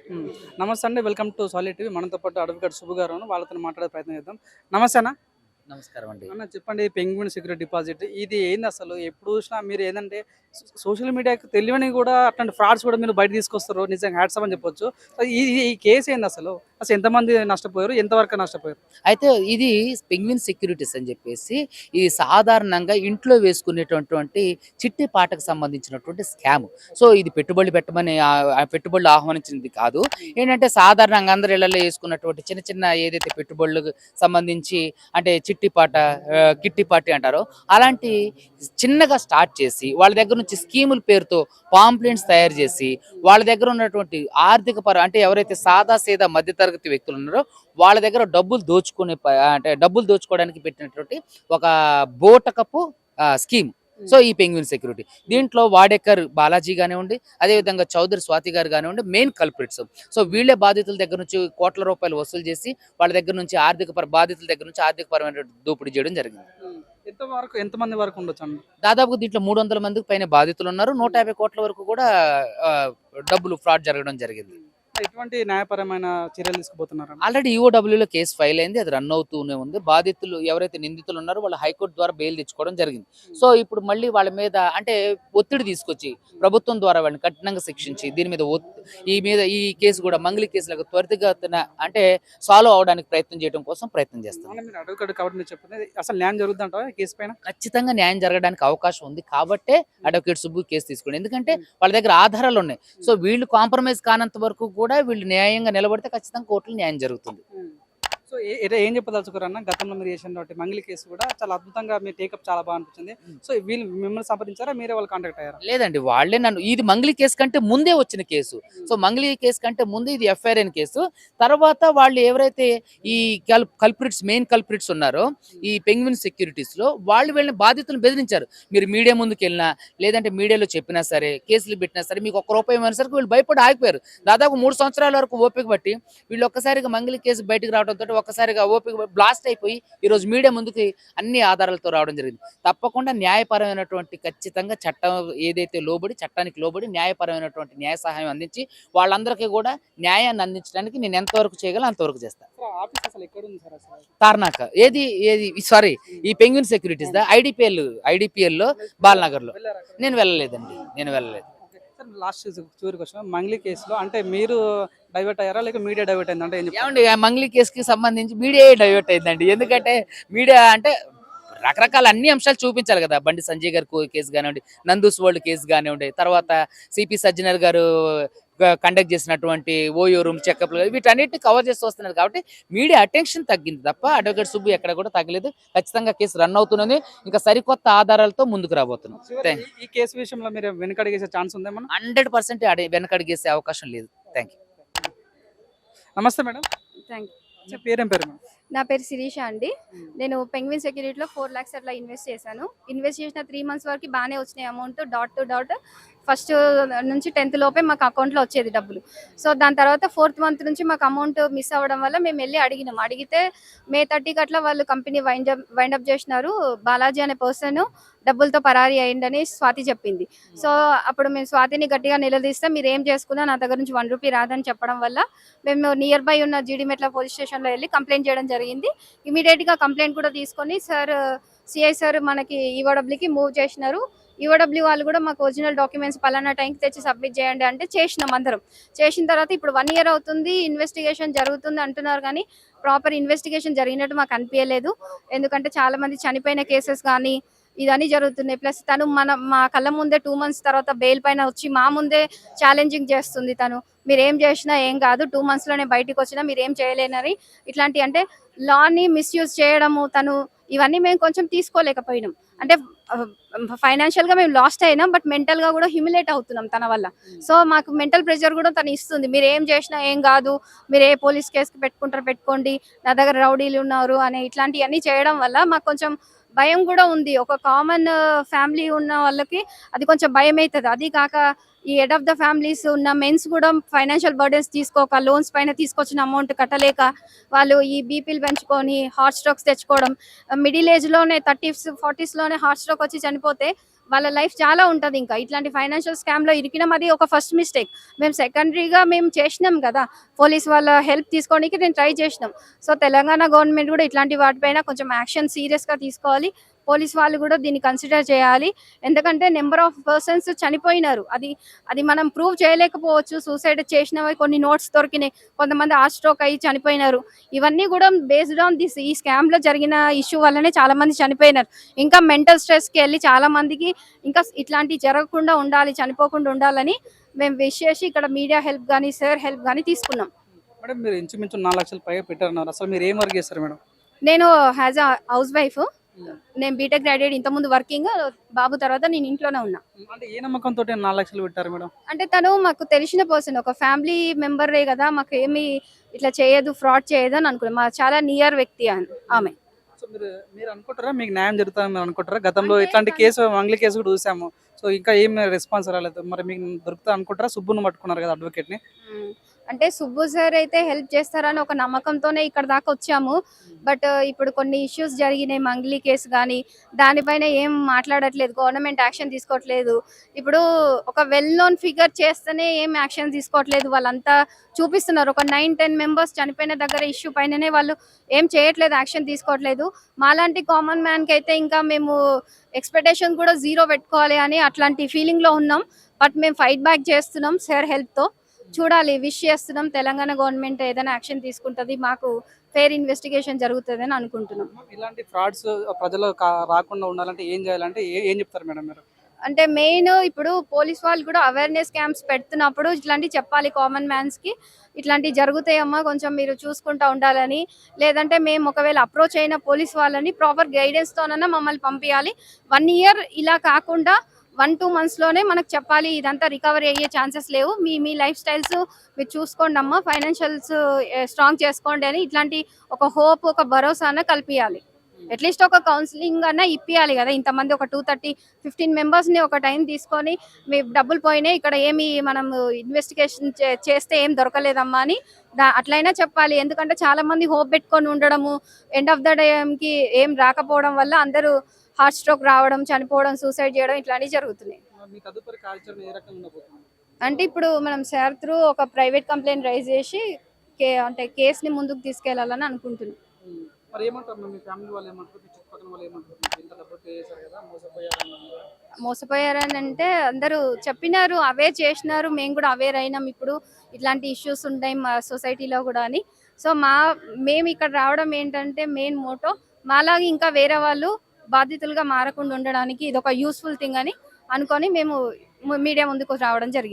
హ్మ్. నమస్తే అండి. Welcome to solid TV. మనతో పాటు అడ్వకేట్ సుబ్బు గారు ఉన్నారు. వాళ్ళతో మాట్లాడే ప్రయత్నం చేద్దాం. నమస్తే అన్న. నమస్కారం అండి. అన్న చెప్పండి, పెంగ్విన్ సెక్యూరిటీ డిపాజిట్ ఇది ఏందసలు? ఎప్పుడు చూసినా మీరు ఏందంటే సోషల్ మీడియాకి తెలియనివి కూడా అట్లాంటి ఫ్రాడ్స్ కూడా మీరు బయట తీసుకొస్తారు. నిజంగా హ్యాట్స్ ఆఫ్ అని చెప్పొచ్చు. సో ఈ కేస్ ఏందసలు? అసలు ఎంతమంది నష్టపోయారు? ఎంతవరకు నష్టపోయారు? అయితే ఇది పెంగ్విన్ సెక్యూరిటీస్ అని చెప్పేసి ఇది సాధారణంగా ఇంట్లో వేసుకునేటటువంటి చిట్టి పాటకు సంబంధించినటువంటి స్కామ్. సో ఇది పెట్టుబడులు పెట్టమని ఆ పెట్టుబడులు ఆహ్వానించింది కాదు. ఏంటంటే సాధారణంగా అందరి ఇళ్లలో వేసుకున్నటువంటి చిన్న చిన్న ఏదైతే పెట్టుబడులకు సంబంధించి అంటే చిట్టి పాట, కిట్టి పార్టీ అంటారో అలాంటి చిన్నగా స్టార్ట్ చేసి వాళ్ళ దగ్గర నుంచి స్కీముల పేరుతో పాంప్లెంట్స్ తయారు చేసి వాళ్ళ దగ్గర ఉన్నటువంటి ఆర్థిక అంటే ఎవరైతే సాదా సీదా మధ్యతరగతి వ్యక్తులు ఉన్నారో వాళ్ళ దగ్గర అంటే డబ్బులు దోచుకోవడానికి పెట్టినటువంటి ఒక బోటకపు స్కీమ్. సో ఈ పెంగ్విన్ సెక్యూరిటీ దీంట్లో వాడేకర్ బాలాజీ కానివ్వండి, అదేవిధంగా చౌదరి స్వాతి గారు కానివ్వండి మెయిన్ కల్ప్రిట్స్. సో వీళ్ళే బాధితుల దగ్గర నుంచి కోట్ల రూపాయలు వసూలు చేసి వాళ్ళ దగ్గర నుంచి బాధితుల దగ్గర నుంచి ఆర్థికపరమైన దోపిడీ చేయడం జరిగింది. ఎంతమంది వరకు ఉండొచ్చు? దాదాపు దీంట్లో 300 మందికి పైన బాధితులు ఉన్నారు. 150 కోట్ల వరకు కూడా డబ్బులు ఫ్రాడ్ జరగడం జరిగింది. ఎటువంటి న్యాయపరమైన చర్యలు తీసుకుపోతున్నారు? ఆల్రెడీ ఈఓడబ్ల్యూలో కేసు ఫైల్ అయింది, అది రన్ అవుతూనే ఉంది. బాధితులు ఎవరైతే నిందితులు ఉన్నారో వాళ్ళు హైకోర్టు ద్వారా బెయిల్ తెచ్చుకోవడం జరిగింది. సో ఇప్పుడు మళ్ళీ వాళ్ళ మీద అంటే ఒత్తిడి తీసుకొచ్చి ప్రభుత్వం ద్వారా వాళ్ళని కఠినంగా శిక్షించి దీని మీద ఈ కేసు కూడా మంగళి కేసులకు త్వరితగతిన అంటే సాల్వ్ అవడానికి ప్రయత్నం చేస్తాం. అసలు న్యాయం జరుగుతుందంటావా కేసు పైన? ఖచ్చితంగా న్యాయం జరగడానికి అవకాశం ఉంది కాబట్టే అడ్వకేట్ సుబ్బు కేసు తీసుకోండి. ఎందుకంటే వాళ్ళ దగ్గర ఆధారాలు ఉన్నాయి. సో వీళ్ళు కాంప్రమైజ్ కానంత వరకు కూడా వీళ్ళు న్యాయంగా నిలబడితే ఖచ్చితంగా కోర్టులో న్యాయం జరుగుతుంది. సో ఏం చెప్పదలుచుకోరన్న? గతంలో మీరు చేసినటువంటి మంగళి కేసు కూడా చాలా అద్భుతంగా మీ టేకప్ చాలా బాగా అనిపించింది. సో వీళ్ళు మిమ్మల్ని సంప్రదించారా, మీరే వాళ్ళు కాంటాక్ట్ అయ్యారా? లేదండి, వాళ్ళే నన్ను ఇది మంగళి కేసు కంటే ముందే వచ్చిన కేసు. సో మంగళి కేసు కంటే ముందు ఇది ఎఫ్ఐఆర్ కేసు. తర్వాత వాళ్ళు ఎవరైతే ఈ మెయిన్ కల్ప్రిట్స్ ఉన్నారో ఈ పెంగ్విన్ సెక్యూరిటీస్ లో వాళ్ళు వీళ్ళని బాధితులను బెదిరించారు. మీరు మీడియా ముందుకు వెళ్ళినా లేదంటే మీడియాలో చెప్పినా సరే, కేసులు పెట్టినా సరే మీకు 1 రూపాయి అయినసరికి వీళ్ళు భయపడి ఆగిపోయారు. దాదాపు 3 సంవత్సరాల వరకు ఓపిక బట్టి వీళ్ళు ఒక్కసారిగా మంగళి కేసు బయటకు రావడంతో ఒక్కసారిగా ఓపిక బ్లాస్ట్ అయిపోయి ఈరోజు మీడియా ముందుకి అన్ని ఆధారాలతో రావడం జరిగింది. తప్పకుండా న్యాయపరమైనటువంటి ఖచ్చితంగా చట్టం ఏదైతే చట్టానికి లోబడి న్యాయపరమైనటువంటి న్యాయ సహాయం అందించి వాళ్ళందరికీ కూడా న్యాయాన్ని అందించడానికి నేను ఎంతవరకు చేయగలను అంతవరకు చేస్తాను. తార్నాక సారీ ఈ పెంగ్విన్ సెక్యూరిటీస్ ఐడిపిఎల్ లో బాలనగర్ లో నేను వెళ్ళలేదు. లాస్ట్ చివరి క్వశ్చన్, మంగ్లీ కేసులో అంటే మీరు డైవర్ట్ అయ్యారా లేక మీడియా డైవర్ట్ అయింది? అంటే ఏమండి మంగ్లీ కేసుకి సంబంధించి మీడియా డైవర్ట్ అయిందండి. ఎందుకంటే మీడియా అంటే రకరకాల అన్ని అంశాలు చూపించాలి కదా. బండి సంజయ్ గారి కేసు కానివ్వండి, నందూస్ వరల్డ్ కేసు కానివ్వండి, తర్వాత సిపి సజ్జనర్ గారు కండక్ట్ చేసినటువంటి ఓయో రూమ్ చెకప్లు వీటన్నిటిని కవర్ చేస్తూ వస్తున్నారు. కాబట్టి మీడియా అటెన్షన్ తగ్గింది తప్ప అడ్వకేట్ సుబ్బు ఎక్కడ కూడా తగ్గలేదు. ఖచ్చితంగా కేసు రన్ అవుతున్నది. ఇంకా సరికొత్త ఆధారాలతో ముందుకు రాబోతున్నాం. ఈ కేసు విషయంలో మీరు వెనకడిగేసే ఛాన్స్ ఉందేమో? 100% వెనకడిగేసే అవకాశం లేదు. Thank you. నమస్తే మేడం. Thank you. పేరేం పేరు మేడం? నా పేరు శిరీష అండి. నేను పెంగ్విన్ సెక్యూరిటీలో 4 lakhs అట్లా ఇన్వెస్ట్ చేశాను. ఇన్వెస్ట్ చేసిన 3 months వరకు బాగానే వచ్చినాయి amount. Dot to dot first నుంచి 10th లోపే మాకు అకౌంట్లో వచ్చేది డబ్బులు. సో దాని తర్వాత 4th month నుంచి మాకు అమౌంట్ మిస్ అవ్వడం వల్ల మేము వెళ్ళి అడిగితే May 30కి అట్లా వాళ్ళు కంపెనీ వైండప్ చేసినారు. బాలాజీ అనే పర్సన్ డబ్బులతో పరారీ అయ్యిందని స్వాతి చెప్పింది. సో అప్పుడు మేము స్వాతిని గట్టిగా నిలదీస్తే మీరు ఏం చేసుకున్నా నా దగ్గర నుంచి 1 రూపీ రాదని చెప్పడం వల్ల మేము నియర్ బై ఉన్న జీడిమెట్ల పోలీస్ స్టేషన్లో వెళ్ళి కంప్లైంట్ చేయడం జరిగింది. ఇమీడియట్గా కంప్లైంట్ కూడా తీసుకొని సిఐ సార్ మనకి ఈఓడబ్ల్యూకి మూవ్ చేసినారు. ఈఓడబ్ల్యూ వాళ్ళు కూడా మాకు ఒరిజినల్ డాక్యుమెంట్స్ పలానా టైంకి తెచ్చి సబ్మిట్ చేయండి అంటే చేసినాం అందరం. చేసిన తర్వాత ఇప్పుడు 1 year అవుతుంది, ఇన్వెస్టిగేషన్ జరుగుతుంది అంటున్నారు కానీ ప్రాపర్ ఇన్వెస్టిగేషన్ జరిగినట్టు మాకు అనిపించలేదు. ఎందుకంటే చాలా మంది చనిపోయిన కేసెస్ కానీ ఇదన్నీ జరుగుతున్నాయి. ప్లస్ తను మా కళ్ళ ముందే 2 months తర్వాత బెయిల్ పైన వచ్చి మా ముందే ఛాలెంజింగ్ చేస్తుంది. తను మీరేం చేసినా ఏం కాదు, 2 monthsలోనే బయటకు వచ్చినా మీరేం చేయలేనని ఇట్లాంటి అంటే లాని మిస్యూజ్ చేయడము తను ఇవన్నీ మేము కొంచెం తీసుకోలేకపోయినాం. అంటే ఫైనాన్షియల్గా మేము లాస్ట్ అయినాం, బట్ మెంటల్గా కూడా హ్యూమిలేట్ అవుతున్నాం తన వల్ల. సో మాకు మెంటల్ ప్రెషర్ కూడా తను ఇస్తుంది. మీరు ఏం చేసినా ఏం కాదు, మీరు ఏ పోలీస్ కేసుకి పెట్టుకోండి, నా దగ్గర రౌడీలు ఉన్నారు అనే ఇట్లాంటివన్నీ చేయడం వల్ల మాకు కొంచెం భయం కూడా ఉంది. ఒక కామన్ ఫ్యామిలీ ఉన్న వాళ్ళకి అది కొంచెం భయం అవుతుంది. అది కాక ఈ హెడ్ ఆఫ్ ద ఫ్యామిలీస్ ఉన్న మెన్స్ కూడా ఫైనాన్షియల్ బర్డెన్స్ తీసుకోక లోన్స్ పైన తీసుకొచ్చిన అమౌంట్ కట్టలేక వాళ్ళు ఈ బీపీలు పెంచుకొని హార్ట్ స్ట్రోక్స్ తెచ్చుకోవడం, మిడిల్ ఏజ్లోనే 30s 40sలోనే హార్ట్ స్ట్రోక్ వచ్చి చనిపోతే వాళ్ళ లైఫ్ చాలా ఉంటుంది. ఇంకా ఇట్లాంటి ఫైనాన్షియల్ స్కామ్లో ఇరికినాం, అది ఒక ఫస్ట్ మిస్టేక్. మేము సెకండరీగా మేము చేసినాం కదా, పోలీస్ వాళ్ళ హెల్ప్ తీసుకోవడానికి నేను ట్రై చేసినాం. సో తెలంగాణ గవర్నమెంట్ కూడా ఇట్లాంటి వాటిపైన కొంచెం యాక్షన్ సీరియస్గా తీసుకోవాలి. పోలీస్ వాళ్ళు కూడా దీన్ని కన్సిడర్ చేయాలి. ఎందుకంటే నెంబర్ ఆఫ్ పర్సన్స్ చనిపోయినారు, అది అది మనం ప్రూవ్ చేయలేకపోవచ్చు. సూసైడ్ చేసినవి కొన్ని నోట్స్ దొరికినాయి, కొంతమంది హార్ట్ స్ట్రోక్ అయ్యి చనిపోయినారు. ఇవన్నీ కూడా బేస్డ్ ఆన్ దిస్, ఈ స్కామ్లో జరిగిన ఇష్యూ వల్లనే చాలా మంది చనిపోయినారు. ఇంకా మెంటల్ స్ట్రెస్కి వెళ్ళి చాలా మందికి ఇంకా ఇట్లాంటివి జరగకుండా ఉండాలి, చనిపోకుండా ఉండాలని మేము విష్ చేసి ఇక్కడ మీడియా హెల్ప్ కానీ సార్ హెల్ప్ కానీ తీసుకున్నాం. మేడం మీరు ఇంచుమించు 4 లక్షల పైగా పెట్టారన్నారు. అసలు మీరు ఏం వర్క్ చేస్తారు మేడం? నేను యాజ్ అ హౌస్ వైఫ్, నేను బీటెక్ గ్రాడ్యుయేట్, ఇంతకుముందు వర్కింగ్, బాబు తర్వాత నేను ఇంట్లోనే ఉన్నా. అంటే ఏ నమ్మకంతో 4 లక్షలు పెట్టారు మేడం? అంటే తను మాకు తెలిసిన పర్సన్, ఒక ఫ్యామిలీ మెంబరే కదా, మాకు ఏమి ఇట్లా చేయదు, ఫ్రాడ్ చేయదు అని అనుకున్నాం. మా చాలా నియర్ వ్యక్తి ఆమె. సో మీరు అనుకుంటారా మీకు న్యాయం జరుగుతుందని మీరు అనుకుంటారా? గతంలో ఇట్లాంటి కేసు మంగ్లీ కేసు కూడా చూసాము. సో ఇంకా ఏం రెస్పాన్స్ రాలేదు. మరి మీకు దొరుకుతా అనుకుంటారా? సుబ్బును పట్టుకున్నారు కదా అడ్వకేట్ని. అంటే సుబ్బు సార్ అయితే హెల్ప్ చేస్తారని ఒక నమ్మకంతోనే ఇక్కడ దాకా వచ్చాము. బట్ ఇప్పుడు కొన్ని ఇష్యూస్ జరిగినాయి, మంగ్లీ కేసు కానీ, దానిపైన ఏం మాట్లాడట్లేదు, గవర్నమెంట్ యాక్షన్ తీసుకోవట్లేదు. ఇప్పుడు ఒక వెల్ నోన్ ఫిగర్ చేస్తేనే ఏం యాక్షన్ తీసుకోవట్లేదు. వాళ్ళంతా చూపిస్తున్నారు, ఒక 9-10 మెంబర్స్ చనిపోయిన దగ్గర ఇష్యూ పైననే వాళ్ళు ఏం చేయట్లేదు, యాక్షన్ తీసుకోవట్లేదు. మాలాంటి కామన్ మ్యాన్కి అయితే ఇంకా మేము ఎక్స్పెక్టేషన్ కూడా జీరో పెట్టుకోవాలి అని అట్లాంటి ఫీలింగ్లో ఉన్నాం. బట్ మేము ఫైట్ బ్యాక్ చేస్తున్నాం సార్ హెల్ప్తో. చూడాలి, విష్ చేస్తున్నాం తెలంగాణ గవర్నమెంట్ ఏదైనా యాక్షన్ తీసుకుంటుంది, మాకు ఫెయిర్ ఇన్వెస్టిగేషన్ జరుగుతుందని అనుకుంటున్నాం. ఇలాంటి ఫ్రాడ్స్ ప్రజలు రాకుండా ఉండాలంటే ఏం చేయాలంటే ఏం చెప్తారు మేడం మీరు? అంటే మెయిన్ ఇప్పుడు పోలీస్ వాళ్ళు కూడా అవేర్నెస్ క్యాంప్స్ పెడుతున్నప్పుడు ఇట్లాంటివి చెప్పాలి కామన్ మ్యాన్స్కి, ఇట్లాంటివి జరుగుతాయమ్మా, కొంచెం మీరు చూసుకుంటూ ఉండాలని. లేదంటే మేము ఒకవేళ అప్రోచ్ అయిన పోలీస్ వాళ్ళని ప్రాపర్ గైడెన్స్తోనన్నా మమ్మల్ని పంపించాలి. 1 year ఇలా కాకుండా 1-2 monthsలోనే మనకు చెప్పాలి, ఇదంతా రికవరీ అయ్యే ఛాన్సెస్ లేవు, మీ లైఫ్ స్టైల్స్ మీరు చూసుకోండి అమ్మా, ఫైనాన్షియల్స్ స్ట్రాంగ్ చేసుకోండి అని ఇట్లాంటి ఒక హోప్, ఒక భరోసా అన్న కల్పించాలి. అట్లీస్ట్ ఒక కౌన్సిలింగ్ అన్న ఇప్పియాలి కదా. ఇంతమంది ఒక 230-15 మెంబర్స్ని ఒక టైం తీసుకొని మీ డబ్బులు పోయినాయి, ఇక్కడ ఏమి మనం ఇన్వెస్టిగేషన్ చేస్తే ఏం దొరకలేదమ్మా అని అట్లయినా చెప్పాలి. ఎందుకంటే చాలా మంది హోప్ పెట్టుకొని ఉండడము, ఎండ్ ఆఫ్ ద డేకి ఏం రాకపోవడం వల్ల అందరూ హార్ట్ స్ట్రోక్ రావడం, చనిపోవడం, సూసైడ్ చేయడం ఇట్లాంటివి జరుగుతున్నాయి. మీ తదుపరి కార్యాచరణ ఏ రకంగా ఉండబోతుంది? అంటే ఇప్పుడు మనం సార్ త్రూ ఒక ప్రైవేట్ కంప్లైంట్ రైజ్ చేసి అంటే కేసుని ముందుకు తీసుకెళ్లాలని అనుకుంటున్నాం. మరి ఏమంటారు మీ ఫ్యామిలీ వాళ్ళు, ఏమంటారు మీ చుట్టుపక్కల వాళ్ళు ఏమంటారు? ఇంత డబ్బులు పే చేశారు కదా, మోసపోయారని అంటే అందరూ చెప్పినారు, అవే చేసినారు, మేము కూడా అవేర్ అయినాం. ఇప్పుడు ఇట్లాంటి ఇష్యూస్ ఉంటాయి మా సొసైటీలో కూడా అని. సో మేము ఇక్కడ రావడం ఏంటంటే మెయిన్ మోటో, మాలాగా ఇంకా వేరే వాళ్ళు బాధితులుగా మారకుండా ఉండడానికి ఇది ఒక యూస్ఫుల్ థింగ్ అని అనుకొని మేము మీడియా ముందుకు రావడం జరిగింది.